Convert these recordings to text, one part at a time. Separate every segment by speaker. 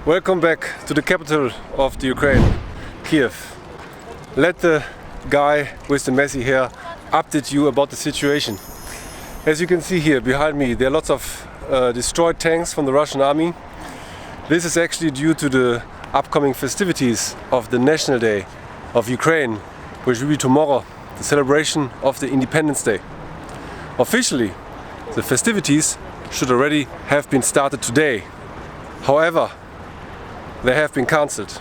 Speaker 1: Welcome back to the capital of the Ukraine, Kiev. Let the guy with the messy hair update you about the situation. As you can see here behind me, there are lots of destroyed tanks from the Russian army. This is actually due to the upcoming festivities of the National Day of Ukraine, which will be tomorrow, the celebration of the Independence Day. Officially, the festivities should already have been started today. However, they have been cancelled.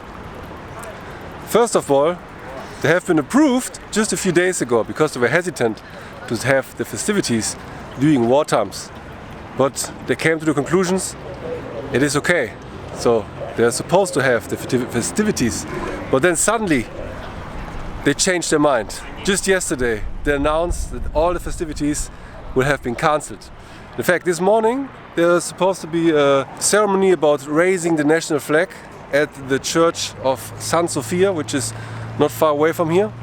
Speaker 1: First of all, they have been approved just a few days ago because they were hesitant to have the festivities during war times. But they came to the conclusions it is okay. So they are supposed to have the festivities. But then suddenly they changed their mind. Just yesterday they announced that all the festivities will have been cancelled. In fact, this morning there was supposed to be a ceremony about raising the national flag at the church of San Sofia, which is not far away from here.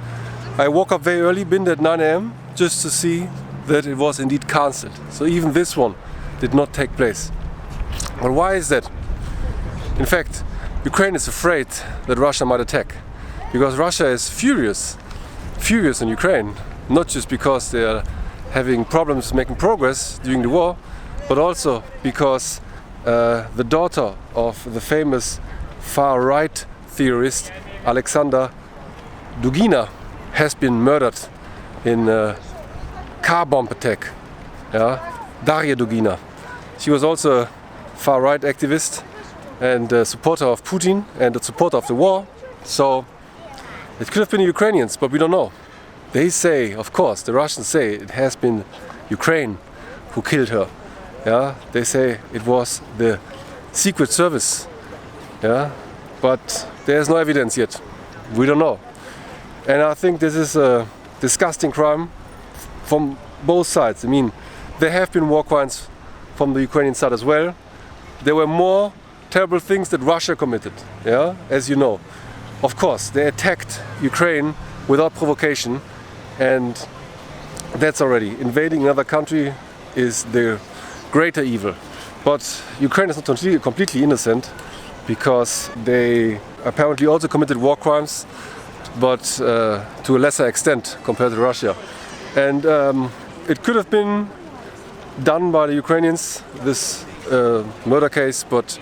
Speaker 1: I woke up very early, been there at 9 a.m. just to see that it was indeed cancelled. So even this one did not take place. But why is that? In fact, Ukraine is afraid that Russia might attack, because Russia is furious in Ukraine, not just because they are having problems making progress during the war, but also because the daughter of the famous far-right theorist Alexander Dugina has been murdered in a car bomb attack. Daria Dugina. She was also a far-right activist and a supporter of Putin and a supporter of the war. So it could have been Ukrainians, but we don't know. They say, of course, the Russians say it has been Ukraine who killed her. They say it was the Secret Service. But there's no evidence yet. We don't know. And I think this is a disgusting crime from both sides. I mean, there have been war crimes from the Ukrainian side as well. There were more terrible things that Russia committed, as you know. Of course, they attacked Ukraine without provocation, and that's already. Invading another country is the greater evil. But Ukraine is not completely innocent, because they apparently also committed war crimes, but to a lesser extent compared to Russia. And it could have been done by the Ukrainians, this murder case, but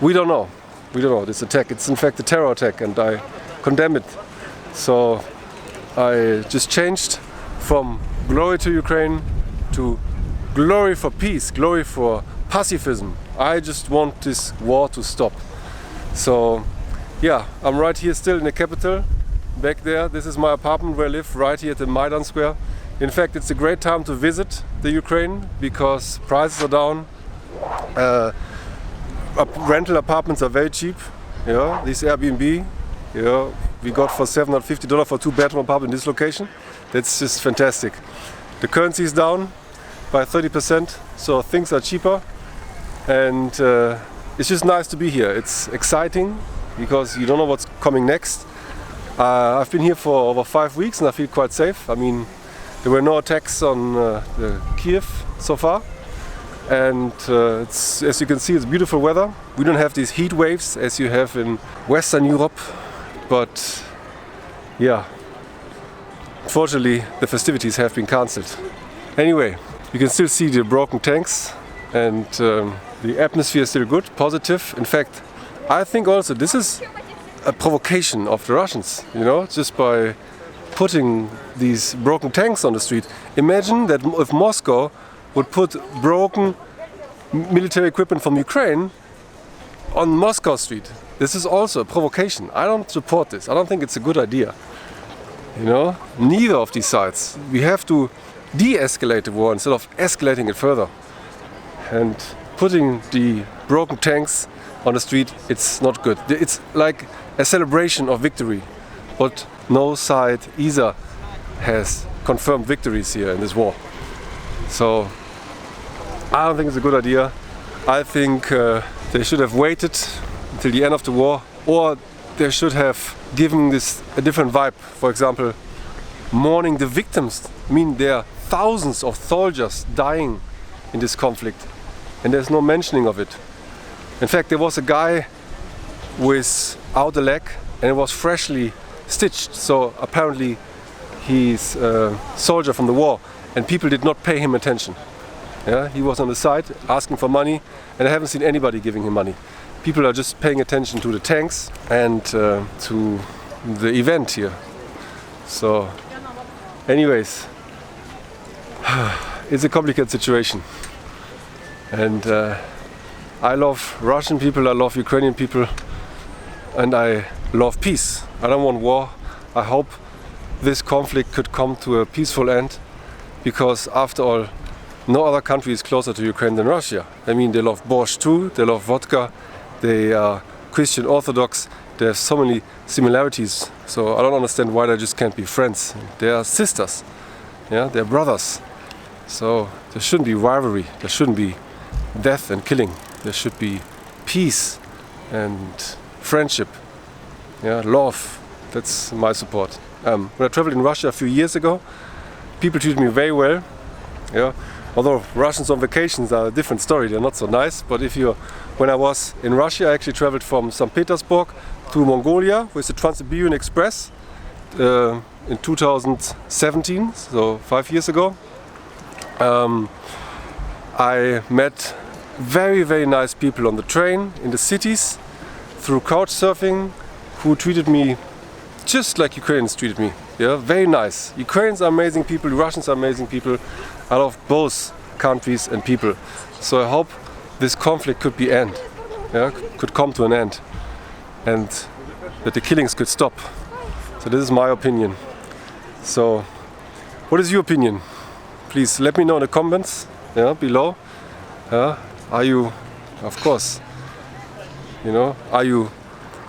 Speaker 1: we don't know. We don't know this attack. It's in fact a terror attack, and I condemn it. So I just changed from glory to Ukraine to glory for peace, glory for pacifism. I just want this war to stop. So I'm right here still in the capital. Back there, this is my apartment where I live, right here at the Maidan Square. In fact, it's a great time to visit the Ukraine because prices are down. Rental apartments are very cheap. This Airbnb, we got for $750 for a 2-bedroom apartment in this location. That's just fantastic. The currency is down by 30%, so things are cheaper. And it's just nice to be here. It's exciting because you don't know what's coming next. I've been here for over 5 weeks and I feel quite safe. I mean, there were no attacks on Kiev so far. And as you can see, it's beautiful weather. We don't have these heat waves as you have in Western Europe. But unfortunately, the festivities have been cancelled. Anyway, you can still see the broken tanks, and the atmosphere is still good, positive. In fact, I think also this is a provocation of the Russians, just by putting these broken tanks on the street. Imagine that if Moscow would put broken military equipment from Ukraine on Moscow Street. This is also a provocation. I don't support this. I don't think it's a good idea. Neither of these sides. We have to de-escalate the war instead of escalating it further. And putting the broken tanks on the street, it's not good. It's like a celebration of victory, but no side either has confirmed victories here in this war. So I don't think it's a good idea. I think they should have waited until the end of the war, or they should have given this a different vibe. For example, mourning the victims. I mean, there are thousands of soldiers dying in this conflict, and there's no mentioning of it. In fact, there was a guy without a leg, and it was freshly stitched. So apparently he's a soldier from the war, and people did not pay him attention. Yeah, he was on the side asking for money, and I haven't seen anybody giving him money. People are just paying attention to the tanks and to the event here. So anyways, it's a complicated situation, and I love Russian people, I love Ukrainian people, and I love peace. I don't want war. I hope this conflict could come to a peaceful end, because after all, no other country is closer to Ukraine than Russia. I mean, they love borscht too, they love vodka, they are Christian Orthodox, they have so many similarities. So I don't understand why they just can't be friends. They are sisters, yeah, they're brothers. So there shouldn't be rivalry, there shouldn't be death and killing. There should be peace and friendship, yeah, love. That's my support. When I traveled in Russia a few years ago, people treated me very well. Yeah. Although Russians on vacations are a different story, they're not so nice. But when I was in Russia, I actually traveled from St. Petersburg to Mongolia with the Trans-Siberian Express in 2017, so 5 years ago. I met very, very nice people on the train, in the cities, through couch surfing, who treated me just like Ukrainians treated me. Yeah, very nice. Ukrainians are amazing people, Russians are amazing people. I love both countries and people. So I hope this conflict could end, yeah, could come to an end, and that the killings could stop. So this is my opinion. So what is your opinion? Please let me know in the comments, yeah, below. Are you, of course, you know, are you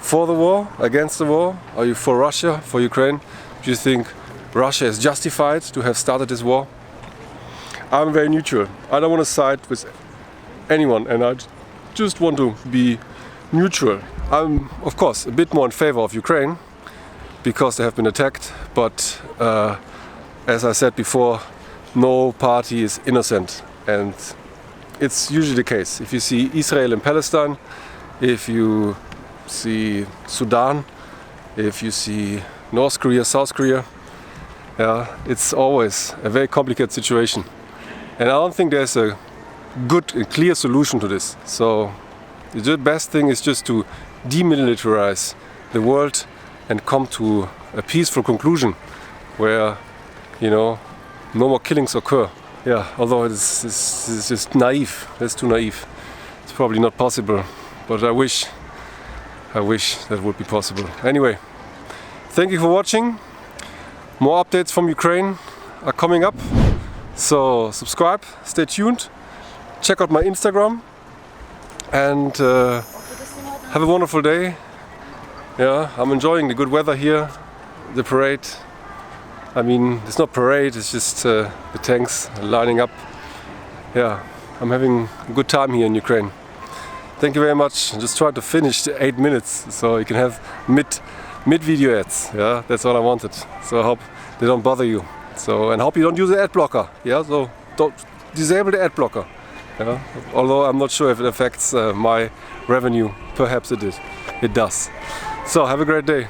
Speaker 1: for the war, against the war? Are you for Russia, for Ukraine? Do you think Russia is justified to have started this war? I'm very neutral. I don't want to side with anyone, and I just want to be neutral. I'm, of course, a bit more in favor of Ukraine because they have been attacked, but as I said before, no party is innocent, and it's usually the case. If you see Israel and Palestine, if you see Sudan, if you see North Korea, South Korea, yeah, it's always a very complicated situation. And I don't think there's a good and clear solution to this. So the best thing is just to demilitarize the world and come to a peaceful conclusion where, you know, no more killings occur. Yeah, although it's just naive. That's too naive. It's probably not possible, but I wish that would be possible. Anyway, thank you for watching. More updates from Ukraine are coming up. So subscribe, stay tuned, check out my Instagram, and have a wonderful day. Yeah, I'm enjoying the good weather here, the parade. I mean, it's not parade, it's just the tanks lining up. Yeah, I'm having a good time here in Ukraine. Thank you very much. Just try to finish the 8 minutes so you can have mid video ads. Yeah, that's what I wanted. So I hope they don't bother you. So, and hope you don't use the ad blocker. Yeah, so don't disable the ad blocker. Yeah? Although I'm not sure if it affects my revenue. Perhaps it does. So have a great day.